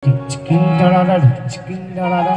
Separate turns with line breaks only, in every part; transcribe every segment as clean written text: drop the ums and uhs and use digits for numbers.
Chicken डराडा chicken डराडा।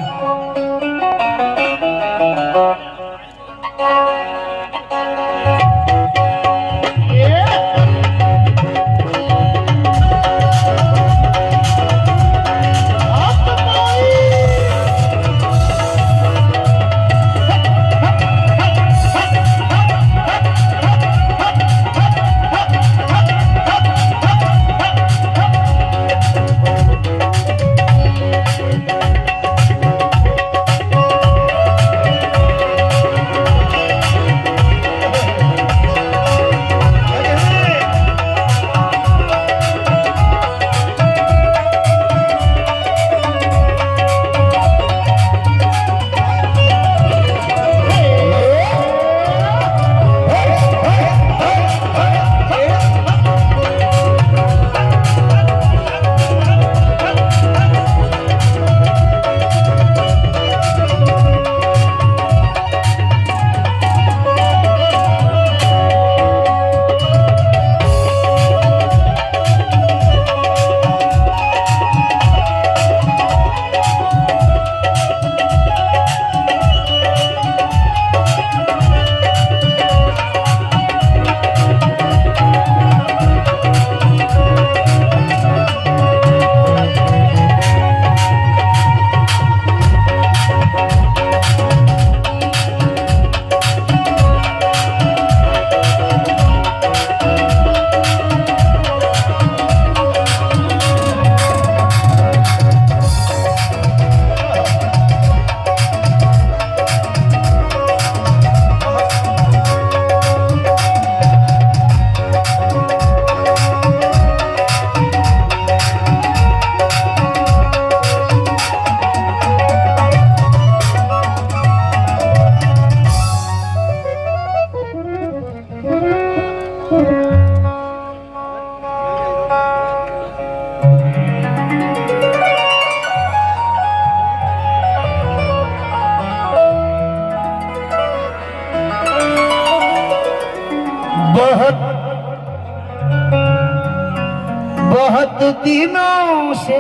बहुत दिनों से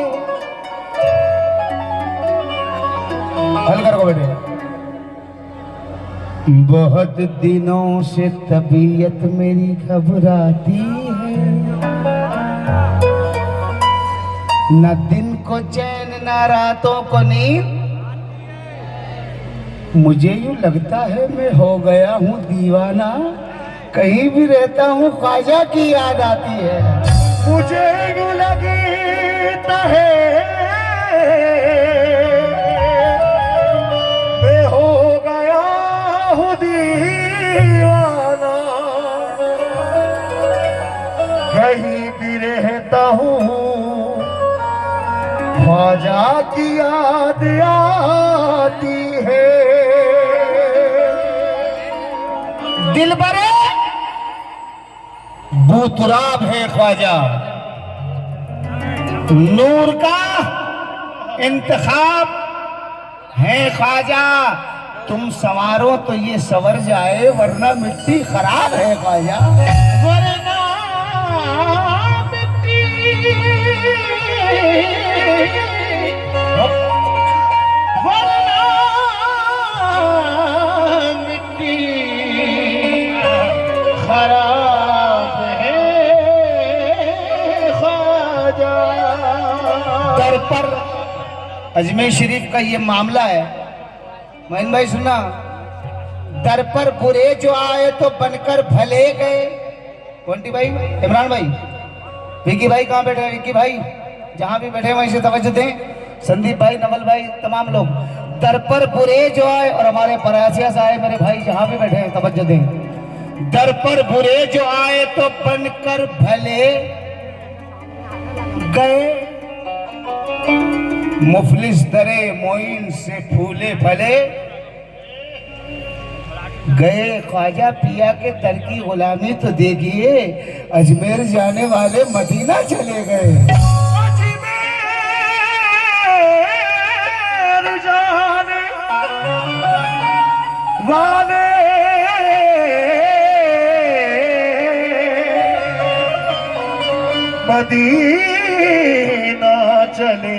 हल करो बेटे। बहुत दिनों से तबीयत मेरी घबराती है, न दिन को चैन न रातों को नींद। मुझे यूं लगता है मैं हो गया हूँ दीवाना, कहीं भी रहता हूँ ख्वाजा की याद आती है। मुझे यूं लगता है मैं हो गया हूँ दीवाना, कहीं भी रहता हूँ ख्वाजा की याद आती है। दिलबरे बूतराब है ख्वाजा, नूर का इंतखाब है ख्वाजा। तुम संवारो तो ये संवर जाए, वरना मिट्टी खराब है ख्वाजा। वरना मिट्टी दर पर अजमेर शरीफ का ये मामला है। मोहन भाई सुना, दर पर बुरे जो आए तो बनकर भले गए। कौंटी भाई, इमरान भाई, विकी भाई कहाँ बैठे हैं? विकी भाई जहां भी बैठे वहीं से तवज्जो दें। संदीप भाई, नवल भाई, तमाम लोग। दर पर बुरे जो आए, और हमारे परासिया से आए मेरे भाई जहां भी बैठे हैं तवज्जो दें। दर पर बुरे जो आए तो बनकर भले गए, मुफलिस दरे मोइन से फूले फले गए। ख्वाजा पिया के दर की गुलामी तो देखिए, अजमेर जाने वाले मदीना चले गए। अजमेर जाने वाले मदीना चले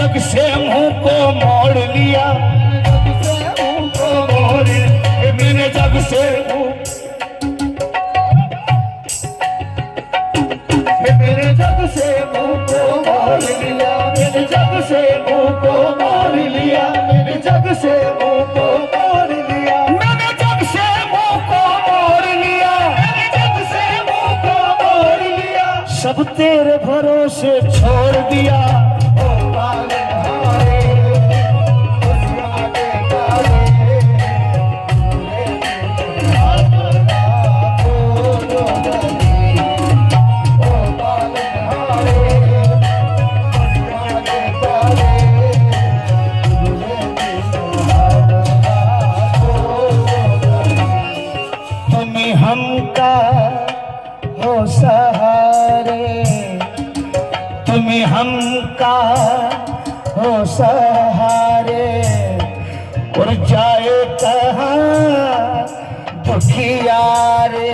जग से मुंह को मोड़ लिया, जग से मुंह को मोड़ लिया, मैंने जग से मेरे जग से मुंह को मोड़ लिया, मेरे जग से मुंह को मोड़ लिया, मेरे जग से मुंह को मोड़ लिया, मैंने जग से मुंह को मोड़ लिया, मेरे जग से मुंह को मोड़ लिया, सब तेरे भरोसे छोड़ दिया। ओ पालनहारे हमका हो सहारे, तुम्हें हमका हो सहारे, और जाए कहाँ दुखियारे।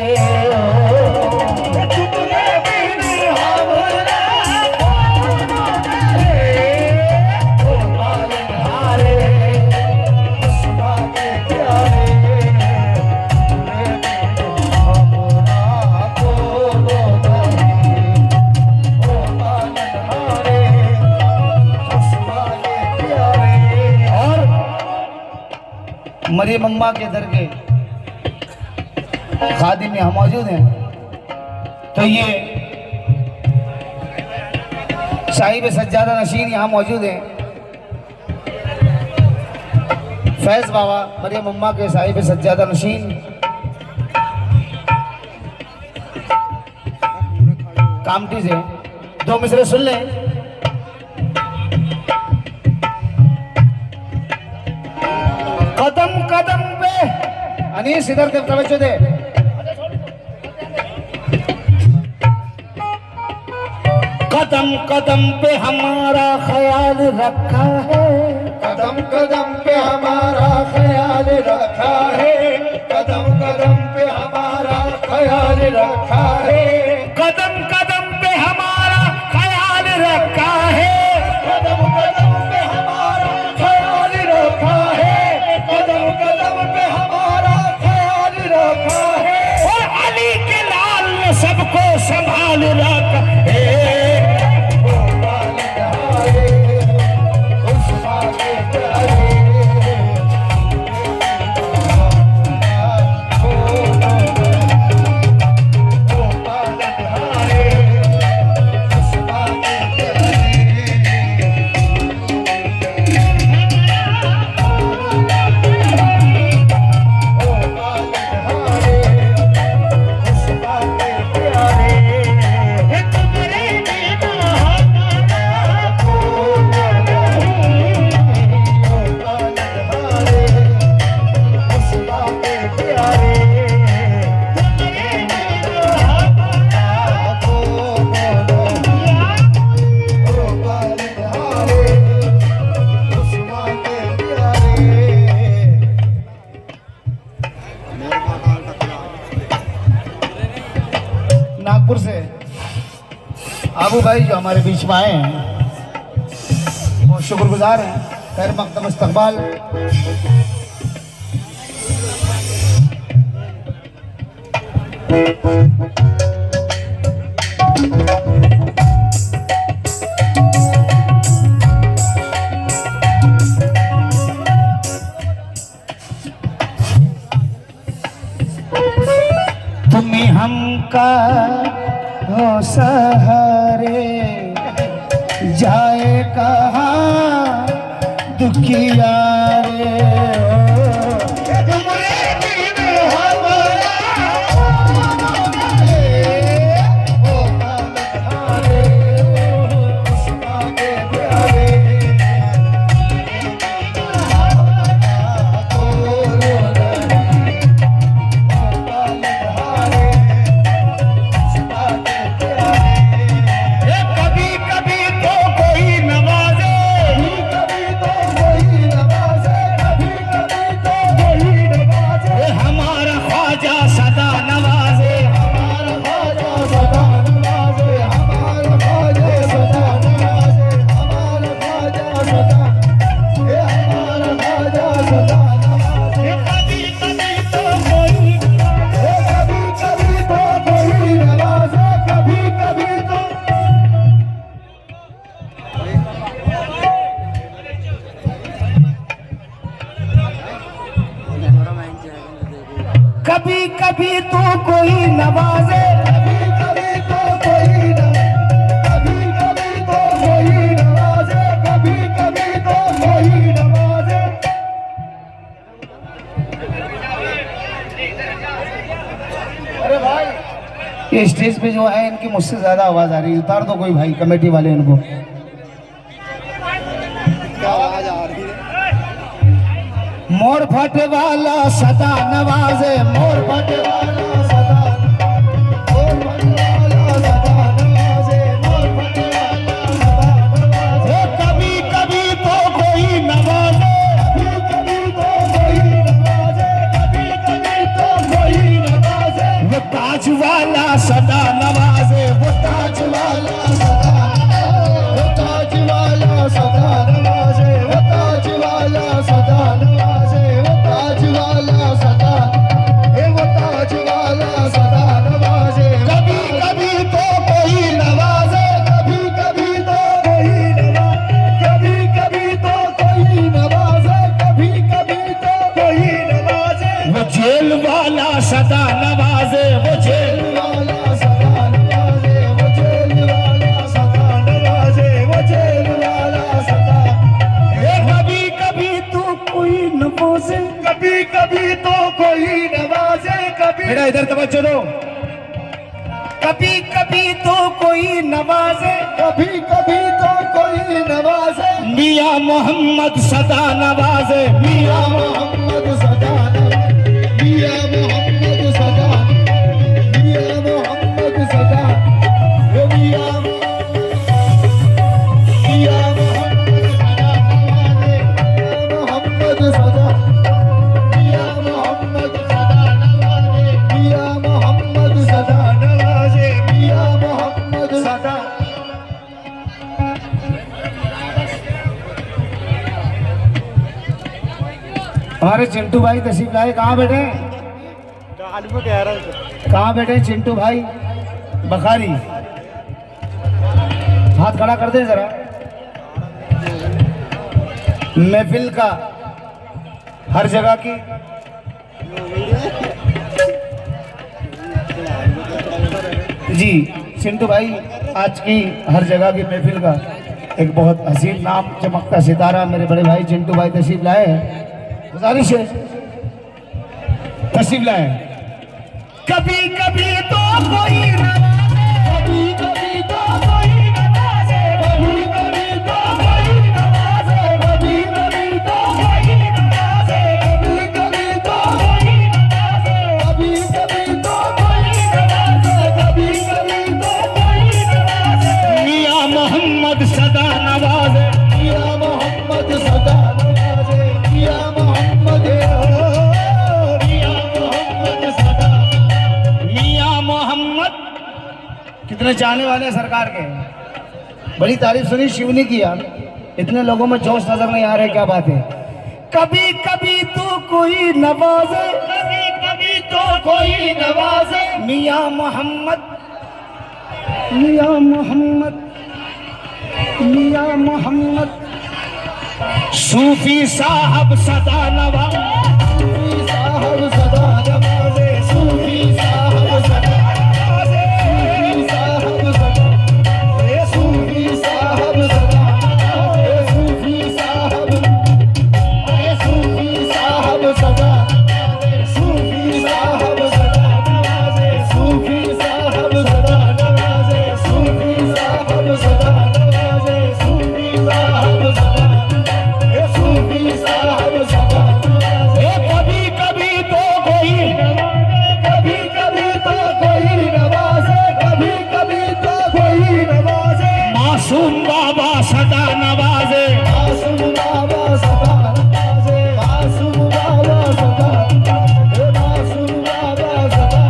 मरियम अम्मा के दर के खादिम यहाँ मौजूद हैं, तो ये साहिब सज्जादा नशीन यहाँ मौजूद हैं। फैज बाबा मरियम अम्मा के साहिब सज्जादा नशीन, कामटी से दो मिसरे सुन लें। कदम कदम पे अनीस इधर के तवज्जो दे। कदम कदम पे हमारा ख्याल रखा है, कदम कदम पे हमारा ख्याल रखा है, कदम कदम पे हमारा ख्याल रखा है, कदम कदम पे हमारा ख्याल रखा है, कदम कदम पे हमारा ख्याल रखा है, कदम कदम पे हमारा ख्याल रखा है, और अली के लाल ने सबको संभाल रखा है। नागपुर से आबू भाई जो हमारे बीच में आए हैं, बहुत शुक्रगुजार हैं। खैर मकदम इस्तकबाल। तुम्हें हमका हो सहारे, जाए कहाँ दुखिया रे। कभी कभी तो कोई नवाजे, कभी तो कोई नवाजे। कभी कभी तो कोई नवाजे,
कभी कभी तो कोई कभी कभी तो कोई नवाजे, कभी कभी तो कोई नवाजे।
अरे भाई ये स्टेज पे जो है इनकी मुझसे ज्यादा आवाज आ रही है, उतार दो कोई भाई कमेटी वाले इनको।
क्या आवाज आ रही है?
मोर फटे वाला सदा नवाजे, मोर फटे वाला सदा,
मोर फटे वाला सदा नवाजे, मोर फटे वाला सदा नवाजे।
कभी कभी तो कोई नवाजे,
कभी कभी तो कोई नवाजे, कभी कभी तो कोई नवाजे।
वो ताज वाला सदा नवाजे, वो ताज वाला सदा,
वो ताज वाला सदा नवाजे, वो ताज वाला सदा नवाजे, वो ताज वाला सदा, वो ताज वाला सदा नवाजे।
कभी कभी तो कोई नवाजे,
कभी कभी तो कोई कभी कभी तो कोई नवाजे, कभी कभी तो कोई नवाजे।
वो जेल वाला सदा नवाजे, वो जेल
वाला सदा नवाजे, वो जेल वाला सदा नवाजे, वो जेल वाला सदा।
कभी कभी तो कोई नवाजे।
कभी कभी तो कोई नवाजे, कभी
बेटा इधर तवज्जो दो। कभी कभी तो कोई नवाजे,
कभी कभी तो कोई नवाजे।
मियां मोहम्मद सदा नवाजे, मियां
मोहम्मद सदा, मियां मोहम्मद सदा, मियां मोहम्मद सदा, मियां मोहम्मद सदा, मियां मोहम्मद सदा नवाजे, मियां मोहम्मद सदा नवाजे, मियां मोहम्मद सदा।
हमारे चिंटू भाई तशरीफ लाए, कहाँ बैठे? कहाँ बैठे चिंटू भाई? बखारी, हाथ खड़ा कर दे जरा। महफिल का हर जगह की जी चिंटू भाई आज की हर जगह की महफिल का एक बहुत हसीन नाम चमकता सितारा मेरे बड़े भाई चिंटू भाई तशरीफ लाए हैं। गुजारिश है तशरीफ लाए। कभी कभी तो कोई
कभी कभी तो कोई नवाजे, कभी कभी तो कोई नवाजे, कभी कभी तो कोई नवाजे, कभी कभी तो कोई नवाजे, कभी कभी तो कोई नवाजे, कभी कभी तो कोई नवाजे।
मियां मोहम्मद सदा नवाजे,
मियां मोहम्मद सदा नवाजे, मियां मोहम्मद, मियां मोहम्मद सदा।
मियां मोहम्मद कितने चाहने वाले हैं सरकार के। बड़ी तारीफ सुनी शिवनी की यार, इतने लोगों में जोश नजर नहीं आ रहा है, क्या बात है। कभी कभी तो कोई नवाजे,
कभी कभी तो कोई नवाजे,
मियां मोहम्मद, मियां मोहम्मद, मियां मोहम्मद सूफी साहब सदा नवाजे,
सूफी साहब सदा नवाजे, सूफी साहब सदा नवाजे, सूफी साहब सदा, सूफी साहब सदा, सूफी साहब, सूफी साहब सदा, सूफी साहब सदा नवाजे, सूफी साहब सदा नवाजे, सूफी साहब सदा नवाजे, सूफी साहब सदा, सूफी साहब सदा नवाजे।
कभी कभी तो कोई
कभी कभी तो कोई नवाजे, कभी कभी तो कोई नवाजे।
मासूम बाबा सदा नवाजे,
मासूम बाबा सदा नवाजे, मासूम बाबा सदा, मासूम बाबा सदा,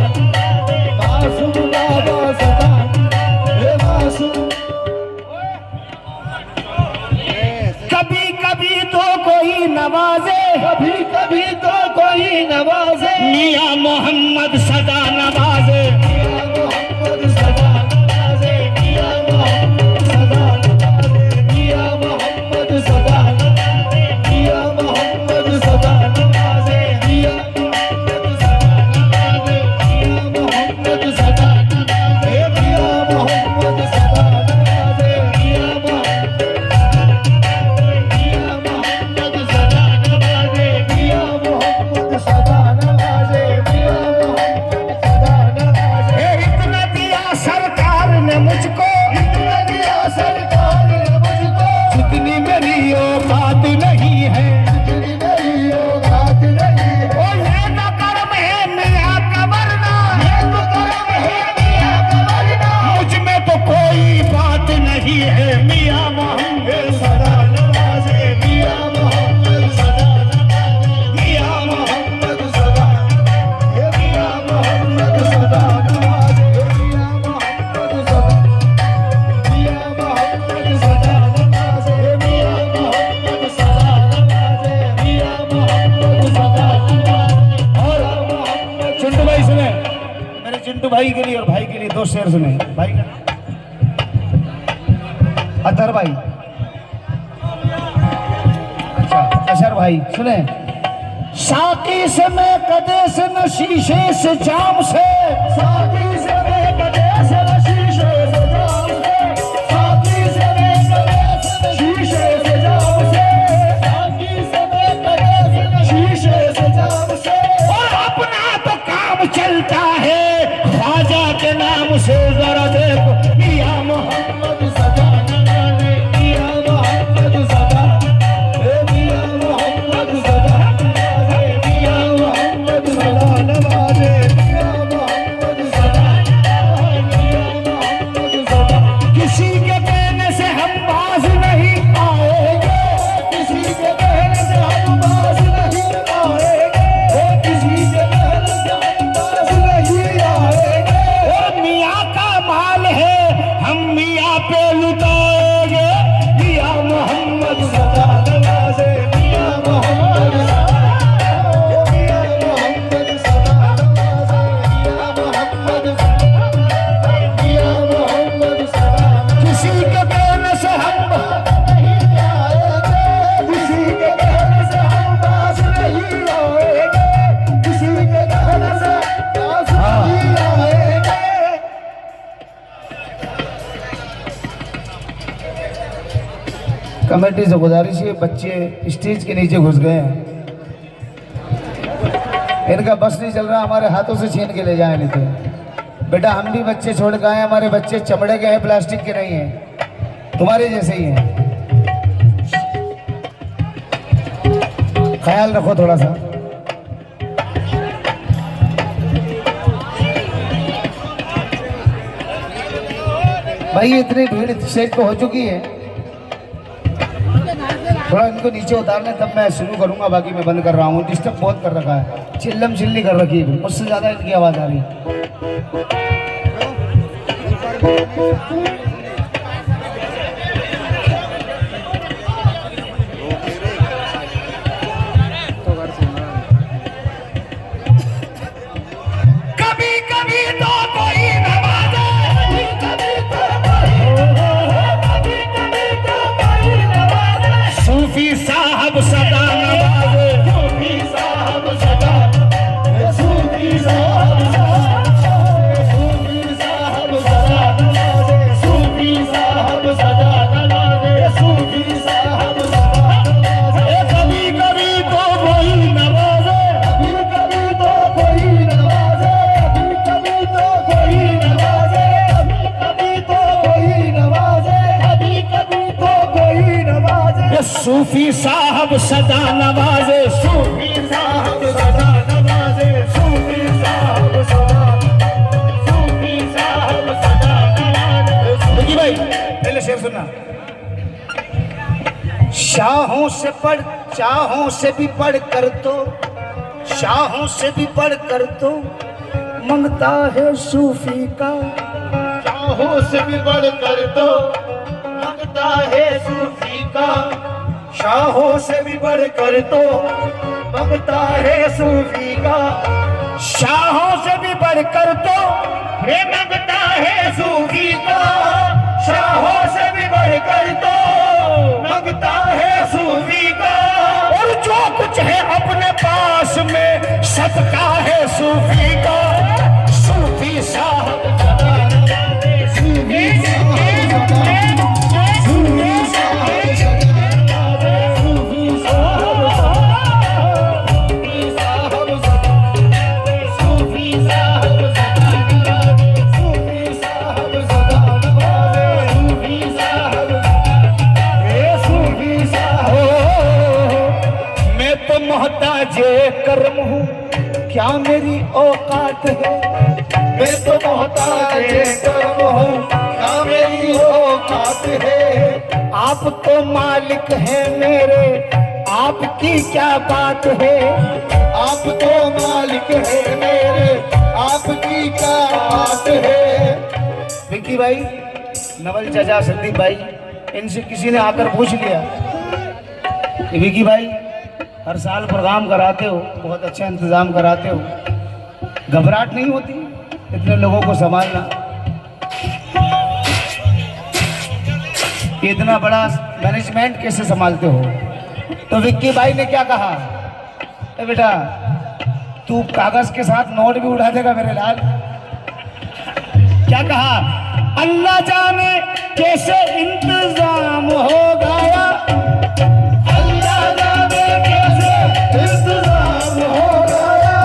मासूम बाबा सदा, मासूम।
कभी कभी तो कोई नवाजे,
कभी कभी तो कोई नवाजे,
मियां मोहम्मद सदा नवाजे,
मियां मोहम्मद सदा नवाजे, मियां मोहम्मद सदा नवाजे, मियां मोहम्मद सदा नवाजे, मियां मोहम्मद सदा नवाजे, मियां मोहम्मद सदा नवाजे।
पिंटू भाई के लिए और भाई के लिए दो शेर सुने भाई का अतर भाई, अच्छा अशर भाई सुने। साकी से मैं कदे से न शीशे से जाम से,
साकी से मैं कदे से न शीशे से जाम से, साकी से मैं कदे से न शीशे से जाम से, साकी से मैं कदे से न शीशे से जाम से।
और अपना तो काम चलता है ख्वाजा के नाम से, जरा देखो
मिया मोहम्मद सदा नवाज़े, मिया मोहम्मद सदा, मिया मोहम्मद सदा नवाज़े, मिया मोहम्मद सदा नवाज़े, मिया मोहम्मद सदा, मिया मोहम्मद सदा।
किसी के कहने से हम बाज नहीं आएंगे,
किसी के कहने से हम बाज नहीं आएंगे, किसी के कहने से हम बाज नहीं आएंगे।
वो मियाँ का माल है हम मियाँ पे लुटाएंगे, मियाँ मोहम्मद
सदा नवाज़े, मिया मोहम्मद सदा, मिया मोहम्मद सदा नवाज़े, मिया मोहम्मद सदा, मिया मोहम्मद सदा।
किसी के कहने से हम
नहीं आएंगे, किसी के कहने से हम बाज नहीं आएंगे, किसी के कहने से बाज नहीं आएंगे।
कमेटी से गुजारिश है, बच्चे स्टेज के नीचे घुस गए हैं, इनका बस नहीं चल रहा, हमारे हाथों से छीन के ले जाए नहीं तो। बेटा हम भी बच्चे छोड़ के आए, हमारे बच्चे चमड़े के हैं, प्लास्टिक के नहीं हैं, तुम्हारे जैसे ही हैं, ख्याल रखो थोड़ा सा। भाई इतनी भीड़ स्टेज पे हो चुकी है, थोड़ा इनको नीचे उतारने तब मैं शुरू करूंगा, बाकी मैं बंद कर रहा हूँ, डिस्टर्ब बहुत कर रखा है, चिल्लम चिल्ली कर रखी है, मुझसे ज्यादा इनकी आवाज आ रही है। कभी कभी तो कोई नवाज़े,
कभी तो कोई कभी कभी तो कोई नवाज़े,
सूफी साहब सदा नवाज़े,
सूफी साहब सदा, सूफी साहब सदा, सूफी साहब सदा नवाज़े, सूफी साहब सदा नवाज़े, सूफी साहब सदा नवाज़े।
कभी कभी तो कोई नवाज़े,
कभी कभी तो कोई नवाज़े, कभी कभी तो कोई नवाज़े, कभी कभी तो कोई नवाज़े, कभी कभी तो कोई नवाज़े।
ये सूफी साहब सदा नवाज़े,
सूफी साहब सदा नवाज़े, सूफी साहब सदा, सूफी साहब सदा नवाज़े।
देखिए भाई पहले शेर सुनना। शाहों से पढ़, चाहों से भी पढ़ कर तो, शाहों से भी पढ़ कर तो मंगता है सूफी का,
शाहों से भी बढ़ कर तो मंगता है सूफी का, शाहों से भी बढ़ कर तो मंगता है सूफी का,
शाहों से भी बढ़ कर तो
ये मंगता है सूफी का, शाहों से भी बढ़ कर तो मंगता है सूफी का।
और जो कुछ है अपने पास में सदका है सूफी का, सूफी साहब
सदा नवाज़े, सूफी साहब सदा, सूफी साहब सदा नवाज़े, सूफी साहब सदा, सूफी साहब सदा नवाज़े, सूफी साहब सदा नवाज़े, सूफी साहब सूफी साहब।
मैं तो मोहताज कर्म हूँ, क्या मेरी औकात है,
मैं तो मोहताज कर्म हूँ, क्या मेरी औकात है।
आप तो मालिक हैं मेरे, आपकी क्या बात है,
आप तो मालिक है मेरे, आपकी क्या बात है।
विक्की भाई, नवल चाचा, संदीप भाई, इनसे किसी ने आकर पूछ लिया कि विक्की भाई हर साल प्रोग्राम कराते हो, बहुत अच्छा इंतजाम कराते हो, घबराहट नहीं होती? इतने लोगों को संभालना, इतना बड़ा मैनेजमेंट कैसे संभालते हो? तो विक्की भाई ने क्या कहा, ए बेटा तू कागज के साथ नोट भी उड़ा देगा मेरे लाल। क्या कहा, अल्लाह जाने कैसे इंतजाम हो गया, अल्लाह जाने कैसे इंतजाम हो गया,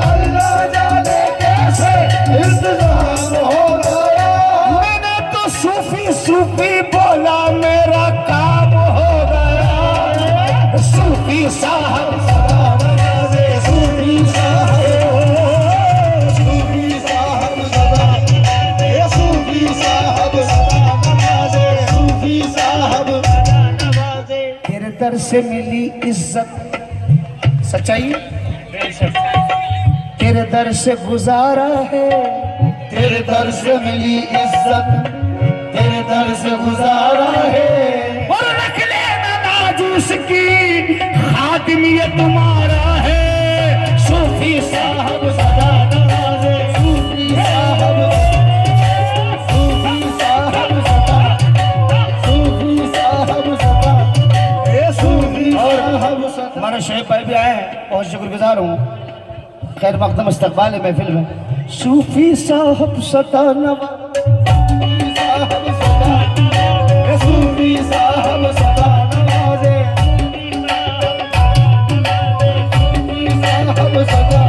अल्लाह जाने कैसे इंतजाम हो गया। मैंने तो सूफी सूफी बोला मेरा काम हो गया, सूफी साहब सदा नवाजे, सूफी साहब, सूफी साहब सदा, ये सूफी साहब सदा नवाजे, सूफी साहब सदा नवाजे। तेरे दर से मिली इज्जत, सच्चाई तेरे दर से गुजारा है, तेरे दर से मिली इज्जत, तेरे दर से गुजारा है। और रख लेना नाजूस की खातिमियत तुम्हारा है, सूफी साहब सदा नवाजे, सूफी साहब, सूफी साहब सदा, सूफी साहब सदा, ये सूफी साहब सदा। हमारे शेख भाई भी आए हैं, बहुत शुक्रगुजार हूँ, खैर मकदम इस्तकबाल है महफिल में। सूफी साहब सदा नवाजे, साहब सदा, ये सूफी साहब सदा नवाजे, सूफी साहब सदा।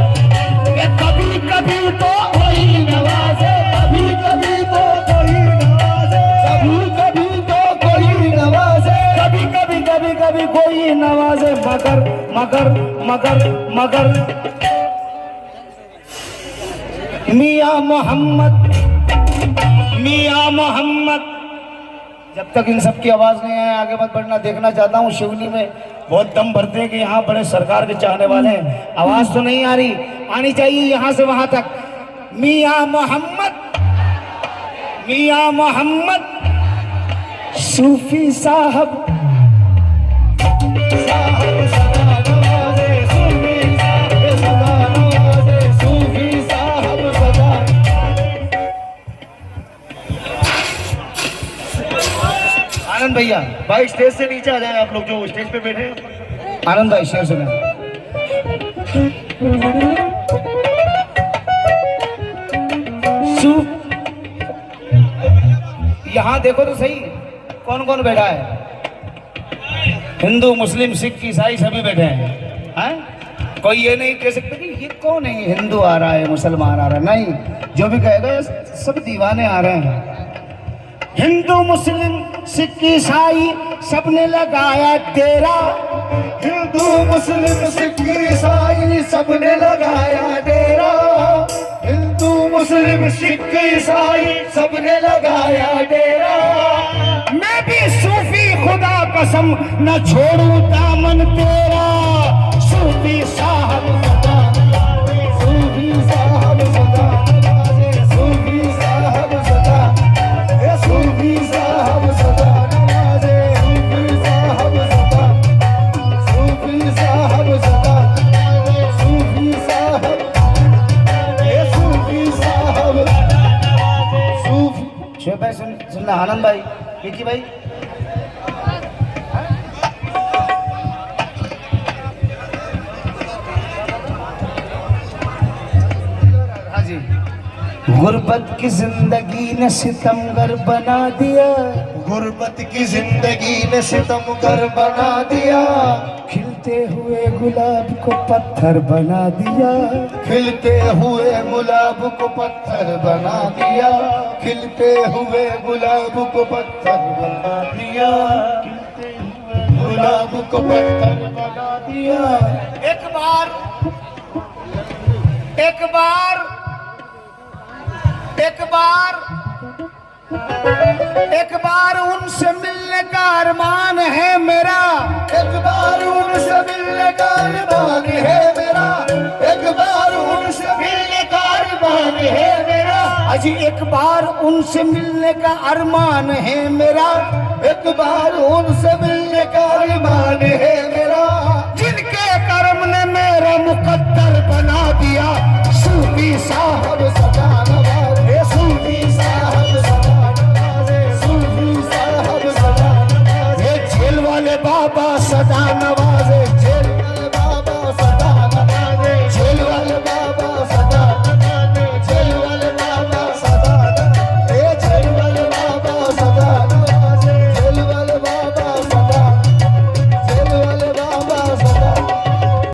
ये कभी कभी तो कोई नवाजे, कभी कभी तो कोई नवाजे, कभी कभी तो कोई नवाजे, कभी कभी कभी कभी कोई नवाजे, मगर मगर मगर मगर मियां मोहम्मद, मियां मोहम्मद। जब तक इन सब की आवाज नहीं आए आगे मत बढ़ना। देखना चाहता हूँ शिवनी में बहुत दम भरते हैं कि यहाँ बड़े सरकार के चाहने वाले हैं, आवाज तो नहीं आ रही, आनी चाहिए यहाँ से वहां तक। मियां मोहम्मद, मियां मोहम्मद, सूफी साहब, साहब सदा नवाजे, सूफी साहब सदा नवाजे, सूफी साहब सदा। आनंद भैया,
भाई स्टेज से नीचे आ जाए आप लोग जो स्टेज पे बैठे हैं।
आनंद भाई शेर सुने। यहाँ देखो तो सही कौन कौन बैठा है, हिंदू मुस्लिम सिख ईसाई सभी बैठे हैं। कोई ये नहीं कह सकते कि ये कौन है, हिंदू आ रहा है मुसलमान आ रहा है, नहीं, जो भी कहेगा सब दीवाने आ रहे हैं। हिंदू मुस्लिम सिख ईसाई सबने लगाया डेरा, हिंदू मुस्लिम सिख ईसाई सबने लगाया डेरा, हिंदू मुस्लिम सिख ईसाई सबने लगाया डेरा। मैं भी सूफी खुदा कसम न छोड़ू दामन तेरा, सूफी साहब सदा नवाजे, सूफी साहब सदा नवाजे, सूफी साहब सदा, ये सूफी साहब सदा नवाजे, सूफी साहब सदा, सूफी साहब सदा, सूफी साहब, ये सूफी साहब, सूफी। शेख भाई सुनना, आनंद भाई, विकी भाई, गुर्बत की जिंदगी ने सितमगर बना दिया,
गुर्बत की जिंदगी ने सितमगर बना दिया,
खिलते हुए गुलाब को पत्थर बना दिया,
खिलते हुए गुलाब को पत्थर बना दिया, खिलते हुए गुलाब को पत्थर बना दिया, गुलाब को पत्थर बना दिया।
एक बार एक बार एक बार एक बार उनसे मिलने का अरमान है मेरा,
एक बार उनसे मिलने का अरमान है मेरा, एक बार उनसे मिलने का अरमान है मेरा,
अजी एक बार उनसे मिलने का अरमान है मेरा,
एक बार उनसे मिलने का अरमान